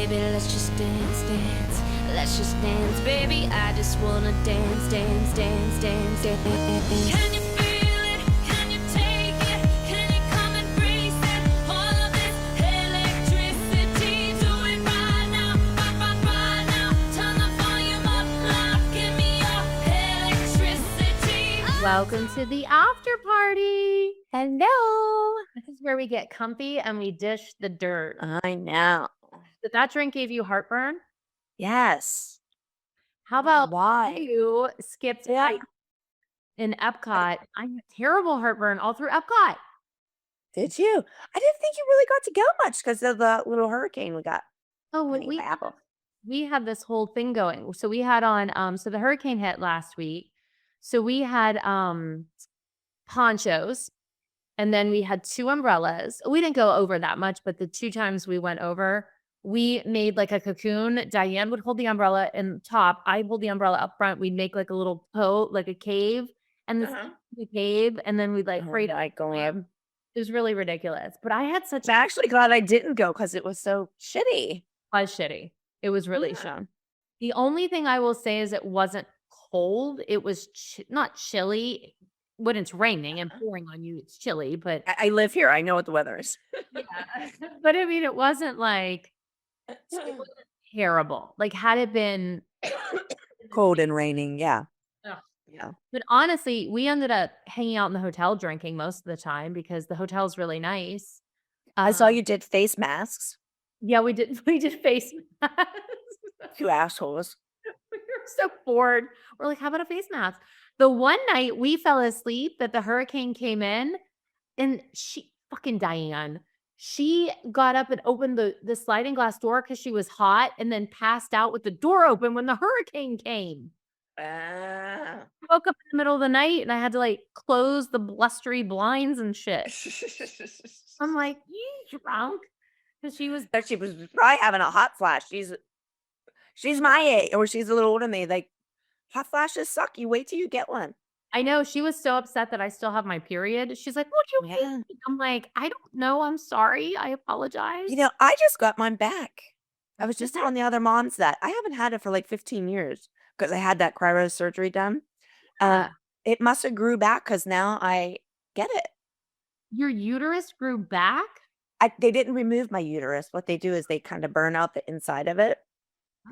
baby, let's just dance, dance. Let's just dance, baby. I just wanna dance, dance, dance, dance, dance. Can you feel it? Can you take it? Can you come and breathe it? All of this electricity. Do it right now, right now. Turn the volume up loud. Give me your electricity. Welcome to the after party. Hello. This is where we get comfy and we dish the dirt. I know. Did that drink give you heartburn? Yes. How about Why? you skipped Yeah. height in Epcot? I had terrible heartburn all through Epcot. Did you? I didn't think you really got to go much because of the little hurricane we got. Oh, Honey, we apple. had this whole thing going. So we had on so the hurricane hit last week. So we had ponchos and then we had 2 umbrellas. We didn't go over that much, but the 2 times we went over, we made like a cocoon. Diane would hold the umbrella in top. I'd hold the umbrella up front. We'd make like a little boat, like a cave, and the cave, and then we'd like Oh braid my God. It was really ridiculous. But I had such I'm actually glad I didn't go because it was so shitty. was shitty. It was really shitty. The only thing I will say is it wasn't cold. It was not chilly. When it's raining and pouring on you, it's chilly, but I live here. I know what the weather is. yeah. But I mean, it wasn't like it wasn't terrible. Like had it been Cold and raining. Yeah. Ugh. Yeah. But honestly, we ended up hanging out in the hotel drinking most of the time because the hotel's really nice. I saw you did face masks. Yeah, we did face masks. You assholes. We were so bored. We're like, how about a face mask? The one night we fell asleep that the hurricane came in, and Diane, she got up and opened the sliding glass door because she was hot and then passed out with the door open when the hurricane came. Woke up in the middle of the night and I had to like close the blustery blinds and shit. I'm like, you drunk? Because she was She was probably having a hot flash. She's my age, or she's a little older than me. Like, hot flashes suck. You wait till you get one. I know she was so upset that I still have my period. She's like, "Would you hate Yeah. me?" I'm like, "I don't know. I'm sorry. I apologize." You know, I just got mine back. I was just telling the other moms that I haven't had it for like 15 years because I had that cryo surgery done. Yeah. It must have grew back because now I get it. Your uterus grew back? They didn't remove my uterus. What they do is they kind of burn out the inside of it.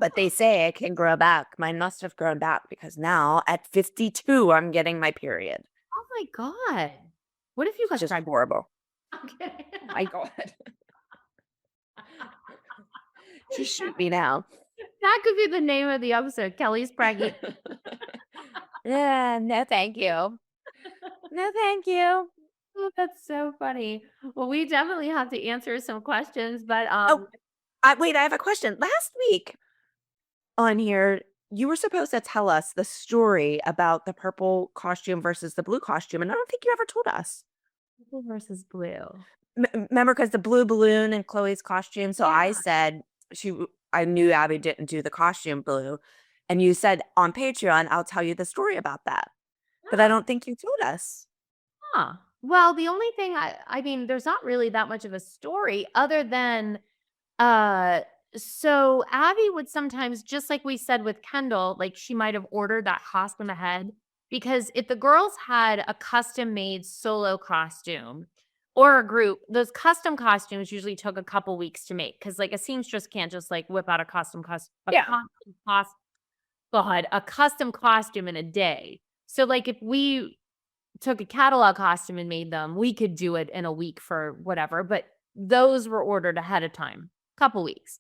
But they say it can grow back. Mine must have grown back because now at 52, I'm getting my period. Oh my God. What if you got Just tried? horrible. Okay. Oh my God. Just shoot me now. That could be the name of the episode. Kelly's pregnant. Yeah, no, thank you. No, thank you. Oh, that's so funny. Well, we definitely have to answer some questions, but Wait, I have a question. Last week on here, you were supposed to tell us the story about the purple costume versus the blue costume, and I don't think you ever told us. purple versus blue. Remember, because the blue balloon and Chloe's costume. So I Yeah. said I knew Abby didn't do the costume blue, and you said on Patreon, I'll tell you the story about that. But I don't think you told us. Huh. Well, the only thing I mean, there's not really that much of a story other than so Abby would sometimes, just like we said with Kendall, like she might have ordered that costume ahead because if the girls had a custom made solo costume or a group, those custom costumes usually took a couple weeks to make because like a seamstress can't just like whip out a custom costume in a day. So like if we took a catalog costume and made them, we could do it in a week for whatever, but those were ordered ahead of time, couple weeks.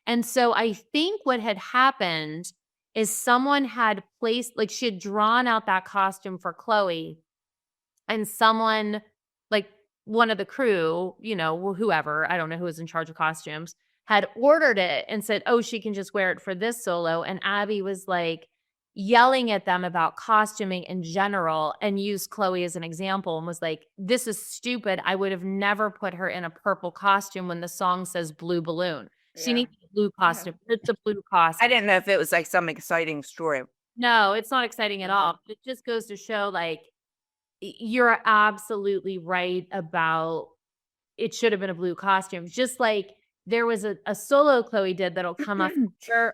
And so I think what had happened is someone had placed, like she had drawn out that costume for Chloe and someone, like one of the crew, you know, whoever, I don't know who was in charge of costumes, had ordered it and said, oh, she can just wear it for this solo. And Abby was like yelling at them about costuming in general and used Chloe as an example and was like, this is stupid. I would have never put her in a purple costume when the song says blue balloon. She needs a blue costume. It's a blue costume. I didn't know if it was like some exciting story. No, it's not exciting at all. It just goes to show like you're absolutely right about it should have been a blue costume. Just like there was a solo Chloe did that'll come up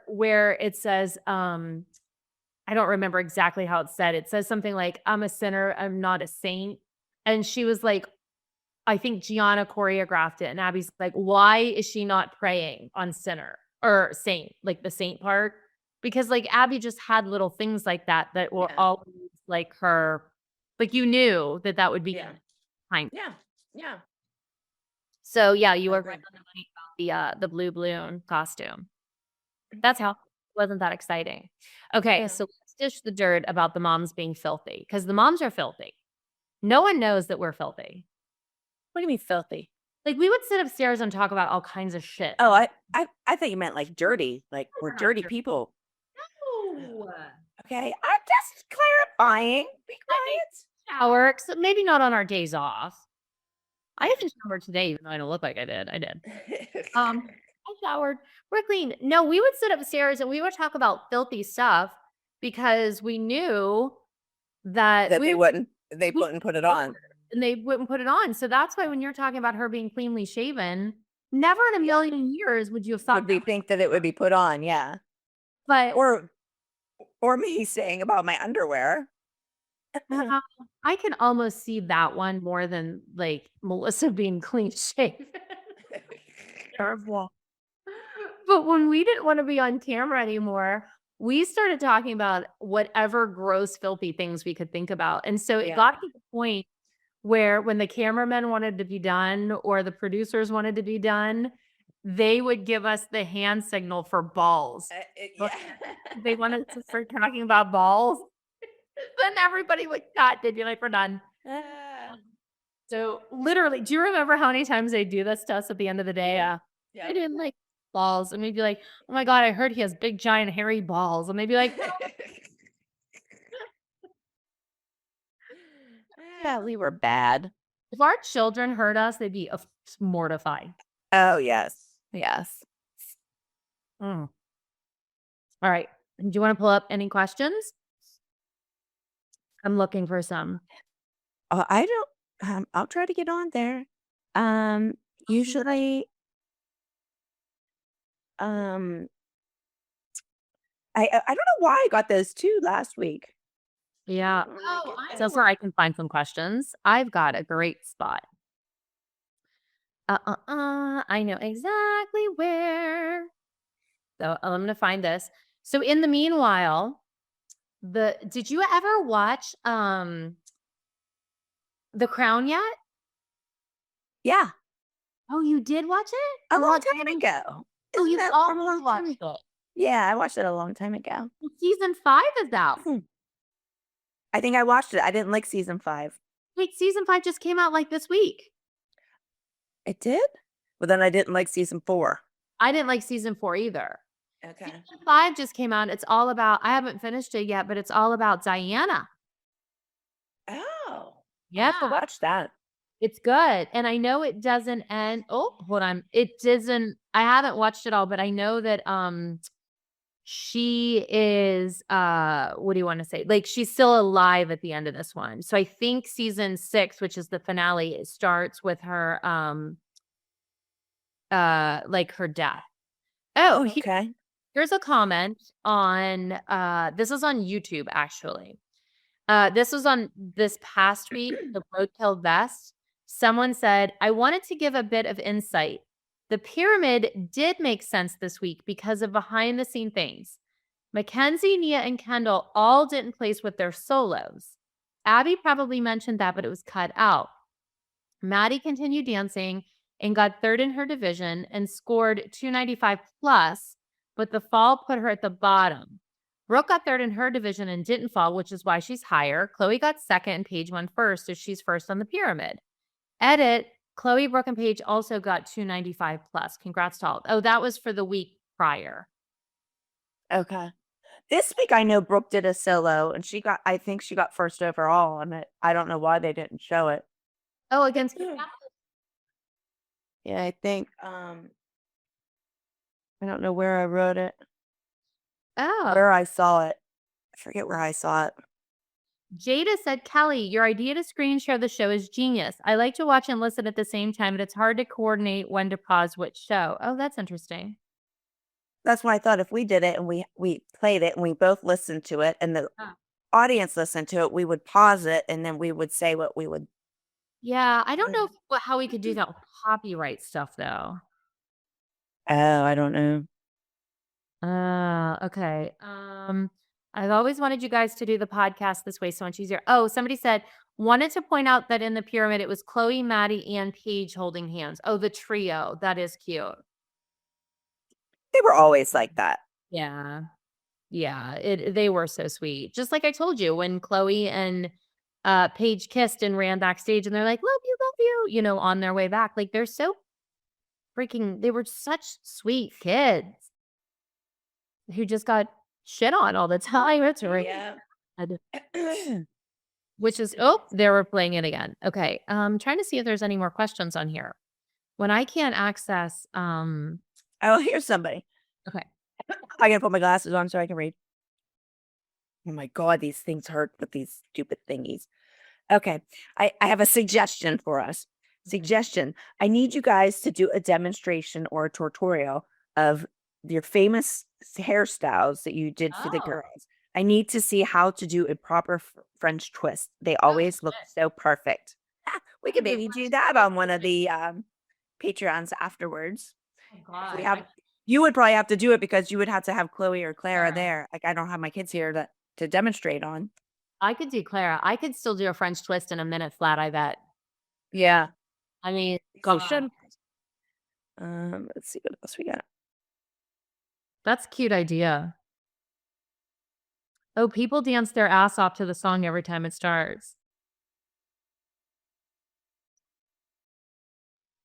where it says, I don't remember exactly how it said. It says something like, I'm a sinner, I'm not a saint. And she was like, I think Gianna choreographed it. And Abby's like, why is she not praying on sinner or saint, like the saint part? Because like Abby just had little things like that were Yeah. always like her, like you knew that would be Yeah. fine. Yeah. Yeah. So yeah, you were Agree. right on the money about the blue balloon costume. That's how it wasn't that exciting. Okay, Yeah. so let's dish the dirt about the moms being filthy because the moms are filthy. No one knows that we're filthy. What do you mean filthy? Like we would sit upstairs and talk about all kinds of shit. Oh, I thought you meant like dirty. Like we're not dirty dirty. people. No. Okay, I'm just clarifying. Be quiet. Shower, so maybe not on our days off. I haven't showered today, even though I don't look like I did. I did. I showered. We're clean. No, we would sit upstairs and we would talk about filthy stuff because we knew that that we they wouldn't put it on. and they wouldn't put it on. So that's why when you're talking about her being cleanly shaven, never in a million years would you have thought Would we think that it would be put on? Yeah. but Or me saying about my underwear. I can almost see that one more than like Melissa being clean shaven. Terrible. But when we didn't want to be on camera anymore, we started talking about whatever gross, filthy things we could think about. And so it got to the point where when the cameramen wanted to be done or the producers wanted to be done, they would give us the hand signal for balls. They wanted to start talking about balls. Then everybody would cut. They'd be like, we're done. So literally, do you remember how many times they do this to us at the end of the day? I didn't like balls. And we'd be like, oh my God, I heard he has big, giant, hairy balls. And they'd be like, yeah, we were bad. if our children heard us, they'd be mortified. Oh, yes. Yes. All right. Do you want to pull up any questions? I'm looking for some. I don't, I'll try to get on there. Usually, I don't know why I got those two last week. Yeah. Oh, So far, I can find some questions. I've got a great spot. I know exactly where. So I'm going to find this. So in the meanwhile, did you ever watch The Crown yet? Yeah, Oh, you did watch it? a long time ago. Oh, Isn't you that all from a long time watched ago? it. Yeah, I watched it a long time ago. Well, season 5 is out. I think I watched it. I didn't like season 5. Wait, season 5 just came out like this week. It did? But then I didn't like season 4. I didn't like season 4 either. Okay. Season 5 just came out. It's all about, I haven't finished it yet, but it's all about Diana. Oh. Yeah. I have to watch that. It's good. And I know it doesn't end. Oh, hold on. It doesn't, I haven't watched it all, but I know that she is what do you want to say? Like she's still alive at the end of this one. So I think season 6, which is the finale, it starts with her like her death. Oh, Okay. here's a comment on this is on YouTube actually. This was on this past week, the Roadkill Vest. Someone said, I wanted to give a bit of insight. The pyramid did make sense this week because of behind the scene things. Mackenzie, Nia, and Kendall all didn't place with their solos. Abby probably mentioned that, but it was cut out. Maddie continued dancing and got third in her division and scored 295 plus, but the fall put her at the bottom. Brooke got third in her division and didn't fall, which is why she's higher. Chloe got second and Paige won first, so she's first on the pyramid. Edit, Chloe, Brooke, and Paige also got 295 plus. Congrats to all. Oh, that was for the week prior. Okay. This week I know Brooke did a solo and I think she got first overall on it. I don't know why they didn't show it. Oh, against Yeah, I think I don't know where I wrote it. Oh. Where I saw it. I forget where I saw it. Jada said, Kelly, your idea to screen share the show is genius. I like to watch and listen at the same time, but it's hard to coordinate when to pause which show. Oh, that's interesting. That's why I thought if we did it and we played it and we both listened to it and the Ah. audience listened to it, we would pause it and then we would say what we would. Yeah, I don't know how we could do that with copyright stuff though. Oh, I don't know. Okay. I've always wanted you guys to do the podcast this way so much easier. Oh, somebody said, wanted to point out that in the pyramid it was Chloe, Maddie, and Paige holding hands. Oh, the trio. That is cute. They were always like that. Yeah. Yeah. They were so sweet. Just like I told you when Chloe and Paige kissed and ran backstage and they're like, love you, on their way back. Like they're so they were such sweet kids who just got shit on all the time. It's right. Yeah. Which is they were playing it again. Okay. Trying to see if there's any more questions on here. When I can't access Oh, here's somebody. okay. I gotta put my glasses on so I can read. Oh my God, these things hurt with these stupid thingies. Okay. I have a suggestion for us. Suggestion. I need you guys to do a demonstration or a tutorial of your famous hairstyles that you did for the Oh. girls. I need to see how to do a proper French twist. They always look shit. so perfect. We could maybe do that on one of the Patreons afterwards. Oh God. We have you would probably have to do it because you would have to have Chloe or Clara Clara. there. Like I don't have my kids here to demonstrate on. I could do Clara. I could still do a French twist in a minute flat, I bet. Yeah. I mean, Caution. Let's see what else we got. that's a cute idea. Oh, people dance their ass off to the song every time it starts.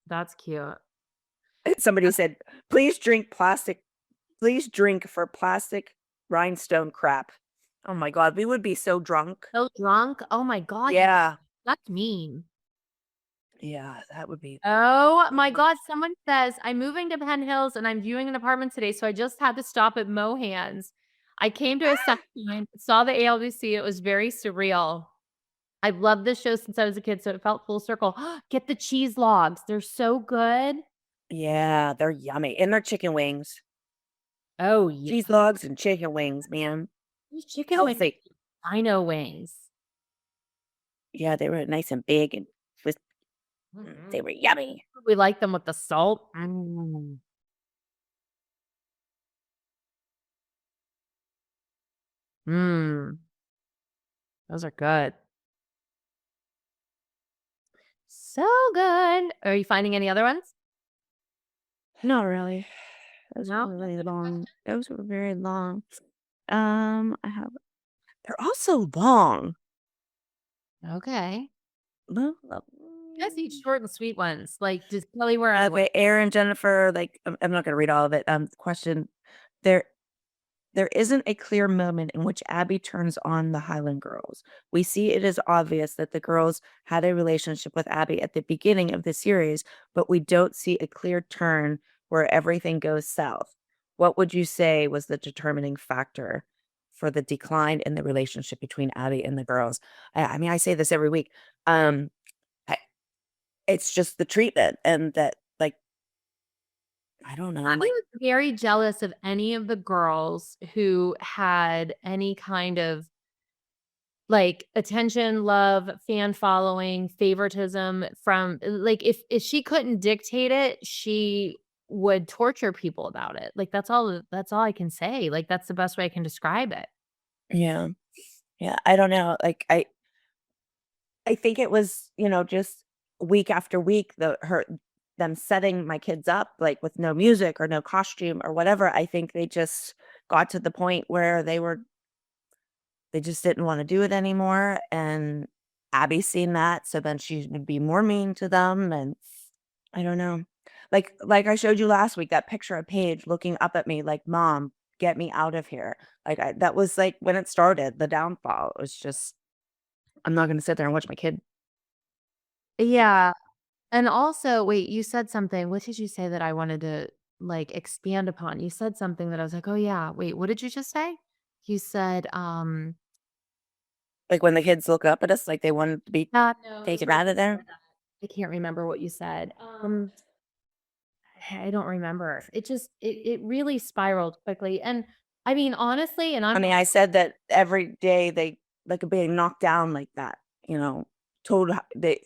That's cute. Somebody said, please drink for plastic rhinestone crap. Oh my God, we would be so drunk. So drunk. Oh my God. Yeah. That's mean. Yeah, that would be. Oh my God. Someone says, I'm moving to Penn Hills and I'm viewing an apartment today. So I just had to stop at Mohan's. I came to a sunshine, saw the ALBC. It was very surreal. I've loved this show since I was a kid. So it felt full circle. Get the cheese logs. They're so good. Yeah, they're yummy. And they're chicken wings. Oh, yeah. Cheese logs and chicken wings, man. These chicken wings. Healthy. Dino wings. Yeah, they were nice and big and they were yummy. We like them with the salt. Mm. Those are good. So good. Are you finding any other ones? Not really. Those No? were really long. Those were very long. They're also long. Okay. Well, You guys eat short and sweet ones. Like, does Kelly wear a wait, Aaron, Jennifer, like I'm not gonna read all of it. Question. There isn't a clear moment in which Abby turns on the Hyland girls. We see it as obvious that the girls had a relationship with Abby at the beginning of the series, but we don't see a clear turn where everything goes south. What would you say was the determining factor for the decline in the relationship between Abby and the girls? I mean, I say this every week. It's just the treatment and that, like, I don't know. I Like, was very jealous of any of the girls who had any kind of like attention, love, fan following, favoritism from like if she couldn't dictate it, she would torture people about it. Like that's all I can say. Like that's the best way I can describe it. yeah. Yeah, I don't know. Like I think it was, just week after week, them setting my kids up like with no music or no costume or whatever. I think they just got to the point where they just didn't want to do it anymore. And Abby seen that, so then she would be more mean to them. And I don't know. Like I showed you last week, that picture of Paige looking up at me like, Mom, get me out of here. Like that was like when it started, the downfall. It was just I'm not gonna sit there and watch my kid. Yeah. And also, wait, you said something. What did you say that I wanted to like expand upon? You said something that I was like, oh yeah, wait, what did you just say? You said, Like when the kids look up at us, like they want to be No, taken out of there. I can't remember what you said. I don't remember. It really spiraled quickly. And I mean, honestly, and I mean, I said that every day they like being knocked down like that, told they,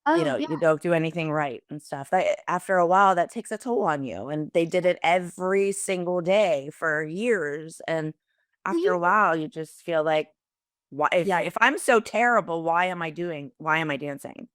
oh yeah, you don't do anything right and stuff. After a while, that takes a toll on you. And they did it every single day for years. And well, after a while, you just feel like, why? If I'm so terrible, why am I dancing?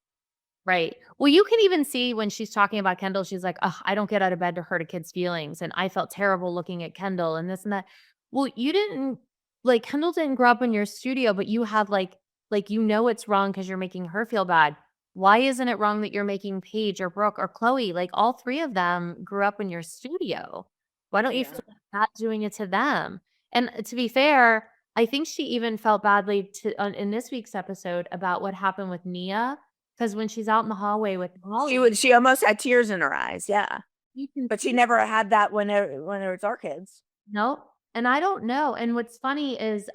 right. Well, you can even see when she's talking about Kendall, she's like, "Oh, I don't get out of bed to hurt a kid's feelings, and I felt terrible looking at Kendall and this and that." Well, you didn't like Kendall didn't grow up in your studio, but you have like it's wrong because you're making her feel bad. Why isn't it wrong that you're making Paige or Brooke or Chloe? Like all three of them grew up in your studio. Why don't you Yeah. feel bad doing it to them? And to be fair, I think she even felt badly in this week's episode about what happened with Nia. Because when she's out in the hallway with Molly, She almost had tears in her eyes. Yeah. you can But she see never had that when it was our kids. no, and I don't know. And what's funny is,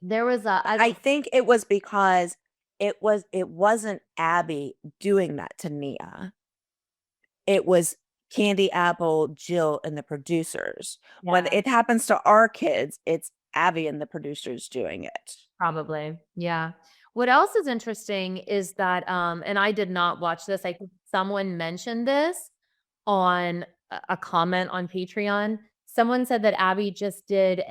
there was a I I don't think it was because it wasn't Abby doing that to Nia. It was Candy Apple, Jill, and the producers. When yeah, it happens to our kids, it's Abby and the producers doing it. probably. Yeah. What else is interesting is that, and I did not watch this. I think someone mentioned this on a comment on Patreon. Someone said that Abby just did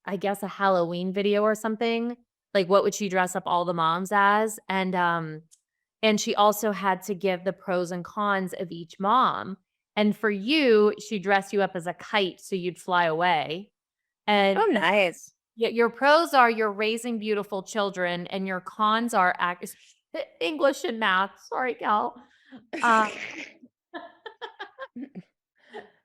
I guess a Halloween video or something. Like what would she dress up all the moms as? And she also had to give the pros and cons of each mom. And for you, she dressed you up as a kite so you'd fly away. And Oh, nice. your pros are you're raising beautiful children, and your cons are English and math. Sorry, Cal. Um,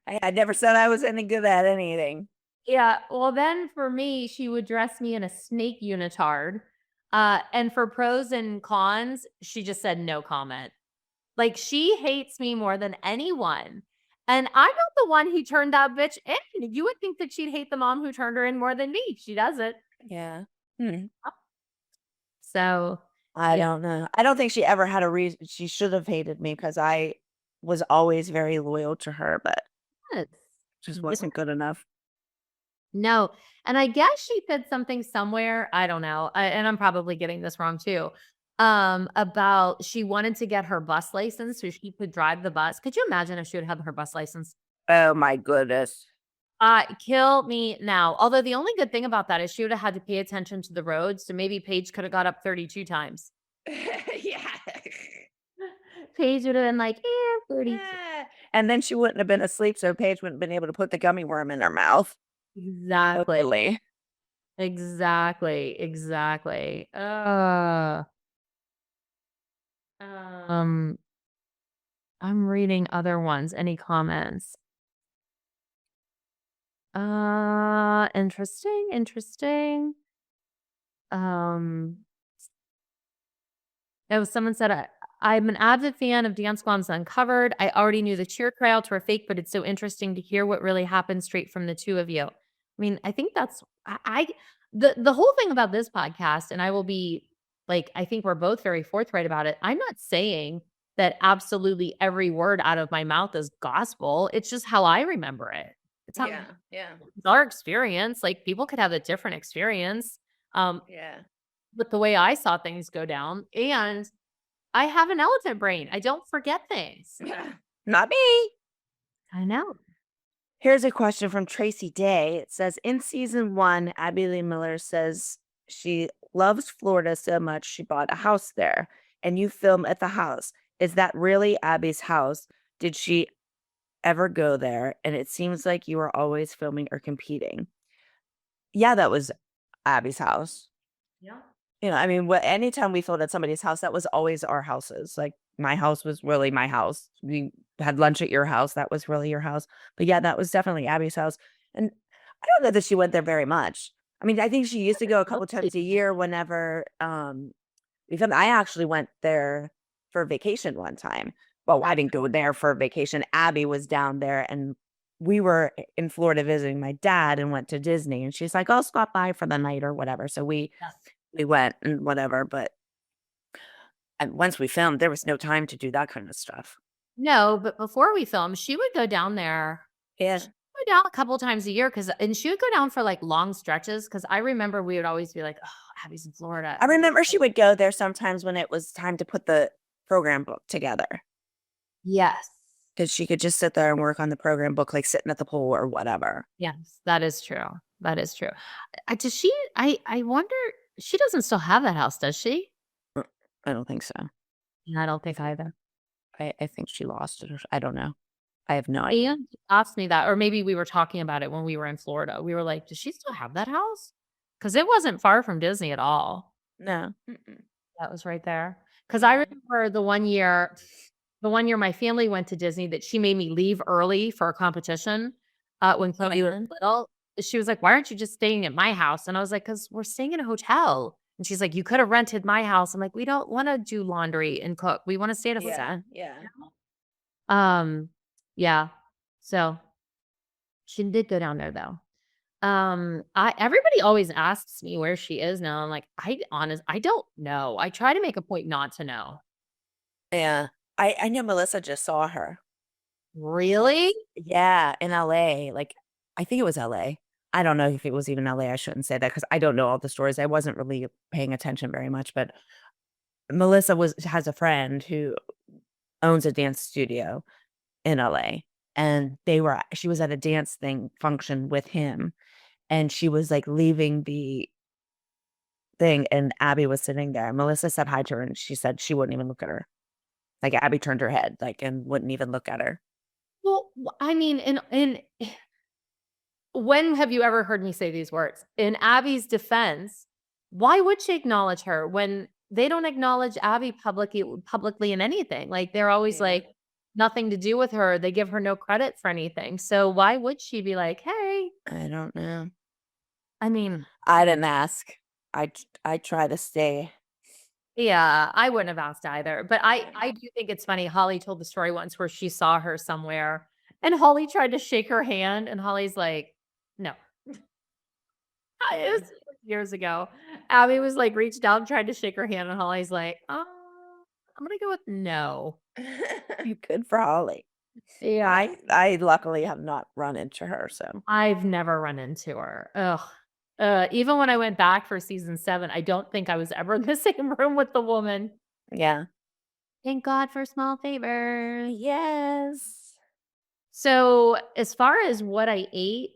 I never said I was any good at anything. yeah. Well, then for me, she would dress me in a snake unitard. And for pros and cons, she just said no comment. Like she hates me more than anyone. And I'm not the one who turned that bitch in. You would think that she'd hate the mom who turned her in more than me. She doesn't. Yeah. Hmm. So I yeah. don't know. I don't think she ever had a reason. She should have hated me because I was always very loyal to her, but Yes. just wasn't good enough. No. And I guess she said something somewhere, I don't know, and I'm probably getting this wrong too, about she wanted to get her bus license so she could drive the bus. Could you imagine if she would have her bus license? Oh my goodness. Kill me now. Although the only good thing about that is she would have had to pay attention to the road, so maybe Paige could have got up 32 times. Yeah. Paige would have been like, 30. Yeah. And then she wouldn't have been asleep, so Paige wouldn't have been able to put the gummy worm in her mouth. Exactly. Totally. Exactly. I'm reading other ones. Any comments? Interesting. Um, someone said, I'm an avid fan of Dance Moms Uncovered. I already knew the cheer tryouts were fake, but it's so interesting to hear what really happened straight from the two of you. I mean, I think that's the whole thing about this podcast, and I will be like, I think we're both very forthright about it. I'm not saying that absolutely every word out of my mouth is gospel. It's just how I remember it. It's how Yeah. it's our experience. Like people could have a different experience. Yeah. But the way I saw things go down, and I have an elephant brain. I don't forget things. Not me. I know. Here's a question from Tracy Day. It says, in season 1, Abby Lee Miller says she loves Florida so much she bought a house there, and you film at the house. Is that really Abby's house? Did she ever go there? And it seems like you were always filming or competing. Yeah, that was Abby's house. Yeah. I mean, anytime we filmed at somebody's house, that was always our houses. Like my house was really my house. We had lunch at your house. That was really your house. But yeah, that was definitely Abby's house. And I don't know that she went there very much. I mean, I think she used to go a couple times a year whenever we filmed. I actually went there for vacation one time. Well, I didn't go there for vacation. Abby was down there and we were in Florida visiting my dad and went to Disney, and she's like, "I'll stop by for the night or whatever." So we went and whatever, but and once we filmed, there was no time to do that kind of stuff. No, but before we filmed, she would go down there. Yeah. She would go down a couple times a year and she would go down for like long stretches because I remember we would always be like, "Oh, Abby's in Florida." I remember she would go there sometimes when it was time to put the program book together, Yes. because she could just sit there and work on the program book, like sitting at the pool or whatever. Yes, that is true. That is true. Does she? I wonder. She doesn't still have that house, does she? I don't think so. I don't think either. I think she lost it. I don't know. I have no idea. Ian asked me that, or maybe we were talking about it when we were in Florida. We were like, "Does she still have that house?" Because it wasn't far from Disney at all. No. That was right there. Because I remember the one year my family went to Disney that she made me leave early for a competition, when Chloe was little. She was like, "Why aren't you just staying at my house?" And I was like, "'Cause we're staying in a hotel." And she's like, "You could have rented my house." I'm like, "We don't wanna do laundry and cook. We wanna stay at a hotel." Yeah. Yeah. So, she did go down there, though. I everybody always asks me where she is now. I'm like, I don't know. I try to make a point not to know. Yeah. I know Melissa just saw her. Really? Yeah, in LA. Like, I think it was LA. I don't know if it was even LA. I shouldn't say that because I don't know all the stories. I wasn't really paying attention very much, but Melissa has a friend who owns a dance studio in LA, and she was at a dance function with him, and she was like leaving the thing, and Abby was sitting there. Melissa said hi to her, and she said she wouldn't even look at her. Like, Abby turned her head, like, and wouldn't even look at her. Well, I mean, in when have you ever heard me say these words? In Abby's defense, why would she acknowledge her when they don't acknowledge Abby publicly in anything? Like they're always Yeah. like nothing to do with her. They give her no credit for anything. So why would she be like, "Hey"? I don't know. I mean, I didn't ask. I try to stay. yeah, I wouldn't have asked either. But I do think it's funny. Holly told the story once where she saw her somewhere and Holly tried to shake her hand and Holly's like, "No." It was years ago. Abby was like reached out and tried to shake her hand and Holly's like, I'm gonna go with no." Good for Holly. Yeah. I luckily have not run into her, so. I've never run into her. Ugh. Even when I went back for season 7, I don't think I was ever in the same room with the woman. Yeah. Thank God for small favors. Yes. So, as far as what I ate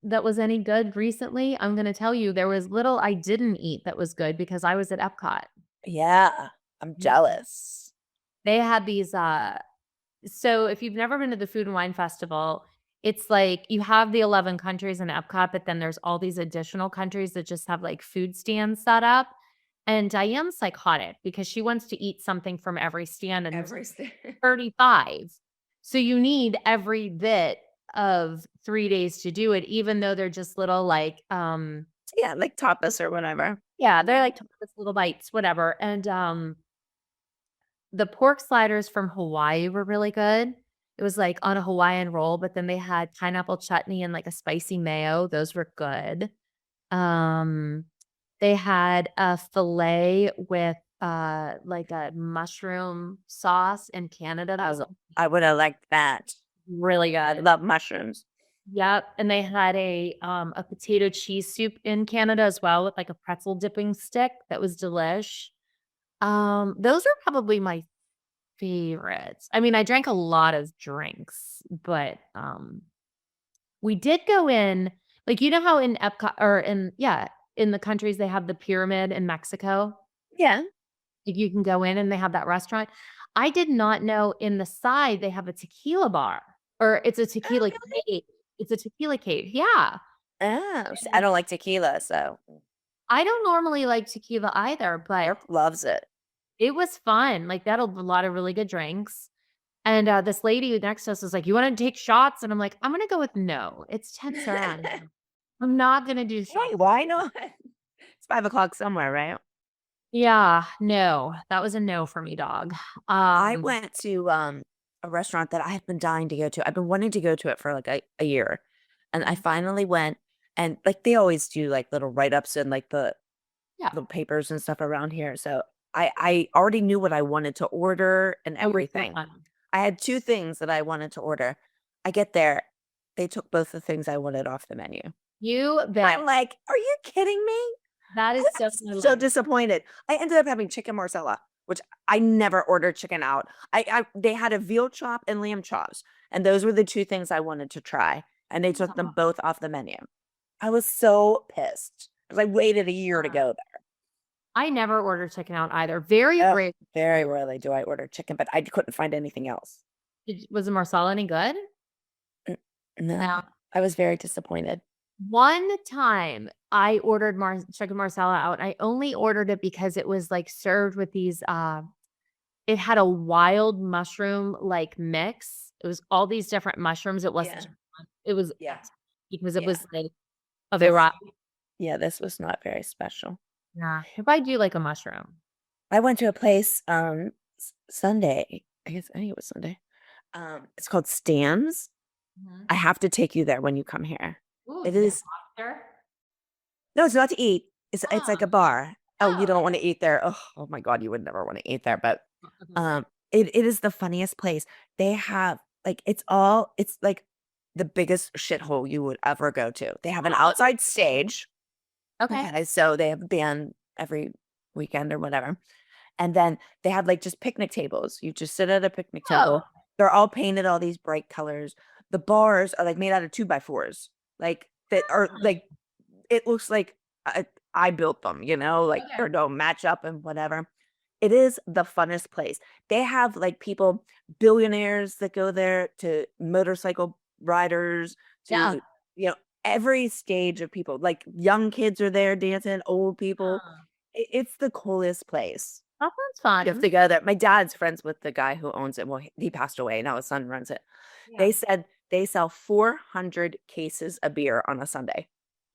that was any good recently, I'm gonna tell you there was little I didn't eat that was good because I was at Epcot. Yeah. I'm jealous. They had these, so if you've never been to the Food and Wine Festival, it's like you have the 11 countries in Epcot, but then there's all these additional countries that just have like food stands set up. And Diane's psychotic because she wants to eat something from every stand and there's 35. So you need every bit of 3 days to do it, even though they're just little like, Yeah, like tapas or whatever. yeah, they're like little bites, whatever. And the pork sliders from Hawaii were really good. It was like on a Hawaiian roll, but then they had pineapple chutney and like a spicy mayo. Those were good. They had a filet with like a mushroom sauce in Canada. That was I would have liked that. really I good. love mushrooms. Yep. And they had a potato cheese soup in Canada as well with like a pretzel dipping stick that was delish. Those are probably my favorites. I mean, I drank a lot of drinks, but we did go in like you know how in Epcot or in the countries they have the pyramid in Mexico. Yeah. Like you can go in and they have that restaurant. I did not know in the side they have a tequila bar or it's a tequila cave. It's a tequila cave. Yeah. Oh, I don't like tequila, so I don't normally like tequila either, but Eric loves it. it was fun. Like, they had a lot of really good drinks, and, this lady next to us was like, "You wanna take shots?" And I'm like, "I'm gonna go with no. It's 10 surround. I'm not gonna do shots." Hey, why not? It's 5 o'clock somewhere, right? Yeah, no. That was a no for me, dog. I Um went to a restaurant that I have been dying to go to. I've been wanting to go to it for like a year. And I finally went, and like they always do like little write-ups and like the Yeah. little papers and stuff around here. So I already knew what I wanted to order and everything. I had 2 things that I wanted to order. I get there, they took both the things I wanted off the menu. You bet. I'm like, "Are you kidding me?" That is I was so disappointed. I ended up having chicken marsala, which I never ordered chicken out. They had a veal chop and lamb chops, and those were the 2 things I wanted to try, and they took them both off the menu. I was so pissed 'cause I waited a year to go there. I never order chicken out either. Very Oh, rare. very rarely do I order chicken, but I couldn't find anything else. Was the marsala any good? No, I was very disappointed. One time I ordered chicken marsala out. I only ordered it because it was like served with these it had a wild mushroom like mix. It was all these different mushrooms. It wasn't just one. It was Yeah. because it Yeah. was like a This variety. Yeah, this was not very special. Nah, if I do like a mushroom. I went to a place, Sunday. I think it was Sunday. It's called Stan's. I have to take you there when you come here. Ooh, It is is lobster? No, it's not to eat. It's like a bar. Oh, you don't wanna okay. eat there. Oh my god, you would never wanna eat there, but, Okay. it is the funniest place. They have like, it's like the biggest shithole you would ever go to. They have an outside stage. Okay. Okay, so they have a band every weekend or whatever, and then they have, like, just picnic tables. You just sit at a picnic table. Oh. They're all painted all these bright colors. The bars are, like, made out of 2 by 4s, like, that are, like it looks like I built them, like, Okay. or don't match up and whatever. It is the funnest place. They have, like, people billionaires that go there, to motorcycle riders, Yeah. to, you know, every stage of people, like, young kids are there dancing, old people. It's the coolest place. That sounds You have fun. to go there. My dad's friends with the guy who owns it. Well, he passed away, now his son runs it. Yeah. They said they sell 400 cases of beer on a Sunday.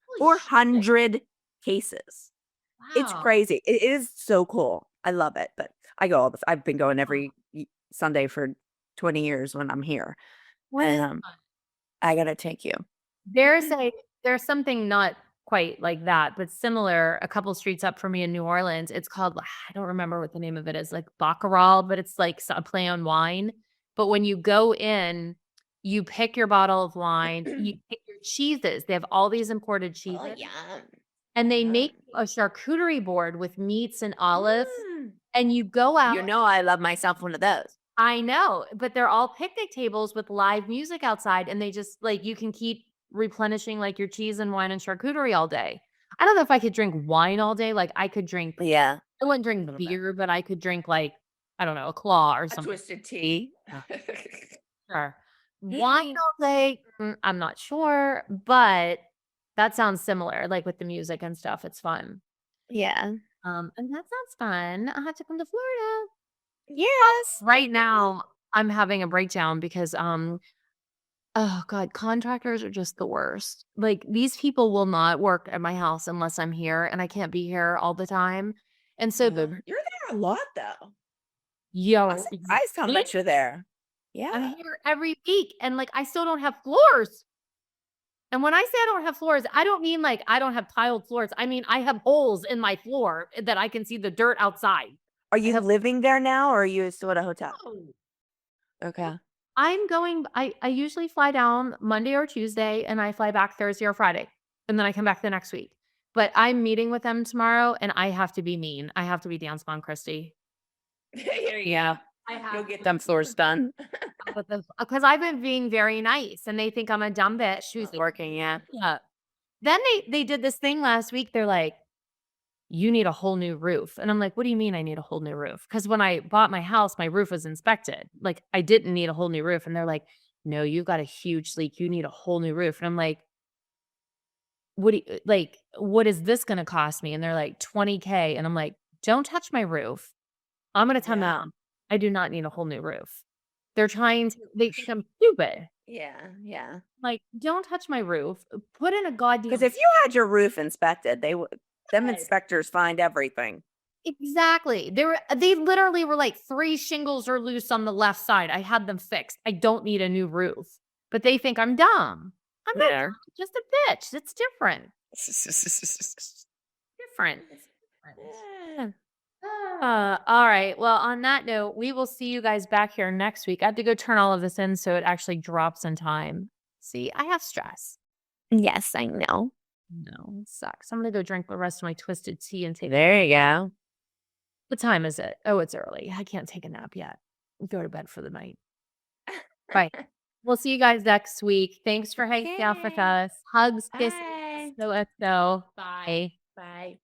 Holy shit. 400 cases. It's Wow. crazy. It is so cool. I love it, but I go all the I've been going every Sunday for 20 years when I'm here. And, I gotta take you. There's something not quite like that, but similar a couple streets up from me in New Orleans. It's called I don't remember what the name of it is, like Baccarat, but it's like a play on wine. But when you go in, you pick your bottle of wine, you pick your cheeses. They have all these imported cheeses. Oh, yum. And they make a charcuterie board with meats and olives. Mm. And you go out. You know I love myself one of those. I know, but they're all picnic tables with live music outside, and they just like you can keep replenishing like your cheese and wine and charcuterie all day. I don't know if I could drink wine all day. Like I could drink, Yeah. I wouldn't drink Little bit. beer, but I could drink like, I don't know, a claw or A something. twisted tea. Sure. Wine all day, I'm not sure, but that sounds similar, like with the music and stuff. It's fun. Yeah. And that sounds fun. I'll have to come to Florida. Yes. Right now, I'm having a breakdown because oh god, contractors are just the worst. Like these people will not work at my house unless I'm here and I can't be here all the time. And so You're there a lot though. I'm yo, surprised how much you're there. Yeah. I'm here every week and like I still don't have floors. And when I say I don't have floors, I don't mean like I don't have tiled floors. I mean I have holes in my floor that I can see the dirt outside. Are you living there now or are you still at a hotel? Oh. Okay. I'm going I usually fly down Monday or Tuesday and I fly back Thursday or Friday. And then I come back the next week. But I'm meeting with them tomorrow and I have to be mean. I have to be dance on Christi. Here you go. I You'll get them floors done. Because I've been being very nice and they think I'm a dumb bitch who's Working, yeah. yeah. Then they did this thing last week. They're like, you need a whole new roof. And I'm like, what do you mean I need a whole new roof? Because when I bought my house, my roof was inspected. Like I didn't need a whole new roof. And they're like, no, you've got a huge leak. You need a whole new roof. And I'm like, what is this going to cost me? And they're like, $20K. And I'm like, don't touch my roof. I'm going to tell them I do not need a whole new roof. They think I'm stupid. Yeah, yeah. Like, don't touch my roof. Put in a goddamn. Because if you had your roof inspected, them inspectors find everything. Exactly. They literally were like 3 shingles are loose on the left side. I had them fixed. I don't need a new roof. But they think I'm dumb. I'm not Yeah. dumb, just a bitch. It's different. Different. It's different. All right. Well, on that note, we will see you guys back here next week. I have to go turn all of this in so it actually drops in time. See, I have stress. Yes, I know. No, it sucks. I'm gonna go drink the rest of my twisted tea and take. There you go. What time is it? Oh, it's early. I can't take a nap yet. Go to bed for the night. Bye. We'll see you guys next week. Thanks for hanging out with Okay. us. Hugs, kisses. Bye. So let's go. Bye. Bye.